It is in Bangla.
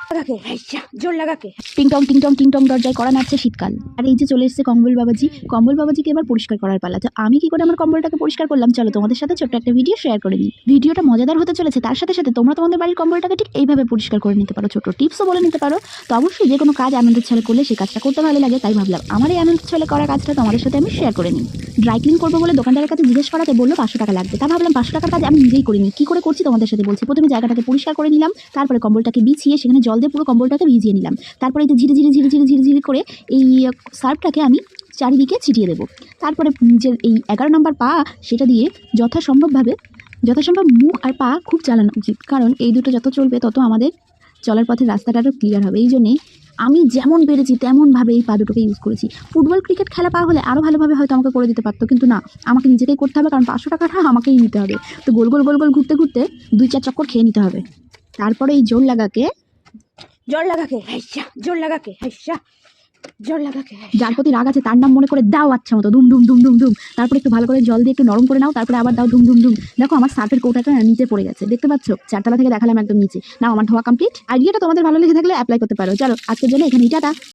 জোর লাগাকে টিংটং টিংটং টিংটং দরজায় কড়া নাড়ছে শীতকাল। আর এই যে চলে এসেছে কম্বল বাবাজি। কম্বল বাবাজিকে এবার পরিষ্কার করার পালা। তো আমি কি করে আমার কম্বলটাকে পরিষ্কার করলাম, চলো তোমাদের সাথে ছোট্ট একটা ভিডিও শেয়ার করে নিই। ভিডিওটা মজাদার হতে চলেছে, তার সাথে সাথে তোমরা তোমাদের বাড়ির কম্বলটাকে ঠিক এইভাবে পরিষ্কার করে নিতে পারো, ছোট টিপসও বলে নিতে পারো। তো অবশ্যই যে কোনো কাজ আনন্দের ছলে করলে সেই কাজটা করতে ভালো লাগে, তাই ভাবলাম আমার এই আনন্দের ছলে করা কাজটা তোমাদের সাথে আমি শেয়ার করে নিই। ড্রাই ক্লিন করবো বলে দোকানদারের কাছে জিজ্ঞেস করাতে বললো 500 টাকা লাগবে। তা ভাবলাম 500 টাকার কাজ আমি নিজেই করে নিই। কি করে করছি তোমাদের সাথে বলছি। প্রথমে জায়গাটাকে পরিষ্কার করে নিলাম, তারপরে কম্বলটাকে বিছিয়ে সেখানে জল দিয়ে পুরো কম্বলটাকে ভিজিয়ে নিলাম। তারপরে এই ধীরে ধীরে ধীরে ধীরে ধীরে ধীরে করে এই সার্ফটাকে আমি চারিদিকে ছিটিয়ে দেবো। তারপরে যে এই 11 নম্বর পা সেটা দিয়ে যথাসম্ভব মুখ আর পা খুব চালানো উচিত, কারণ এই দুটো যত চলবে তত আমাদের চলার পথে রাস্তাটা আরও ক্লিয়ার হবে। এই জন্যে আমি যেমন পেরেছি তেমনভাবে এই পা দুটোকে ইউজ করেছি। ফুটবল ক্রিকেট খেলা পা হলে আরও ভালোভাবে হয়তো আমাকে করে দিতে পারতো, কিন্তু না, আমাকে নিজেকেই করতে হবে, কারণ 500 টাকাটা আমাকেই নিতে হবে। তো গোল গোল গোল গোল ঘুরতে ঘুরতে 2-4 চক্কর খেয়ে নিতে হবে। তারপরে এই জোর লাগাকে যার প্রতি রাগ আছে তার নাম মনে করে দাও আচ্ছা মতো ধুম ধুম ধুম ধুম ধুম। তারপরে একটু ভালো করে জল দিয়ে একটু নরম করে নাও, তারপরে আবার দাও ধুম ধুম ধুম। দেখো আমার সার্ফের কৌটাটা নিচে পড়ে গেছে, দেখতে পাচ্ছ? 4 তলা থেকে দেখালাম একদম নিচে। নাও আমার ধোয়া কমপ্লিট। আইডিয়াটা তোমাদের ভালো লেগে থাকলে অ্যাপ্লাই করতে পারো। চলো আজকের জন্য এখানেই টাটা।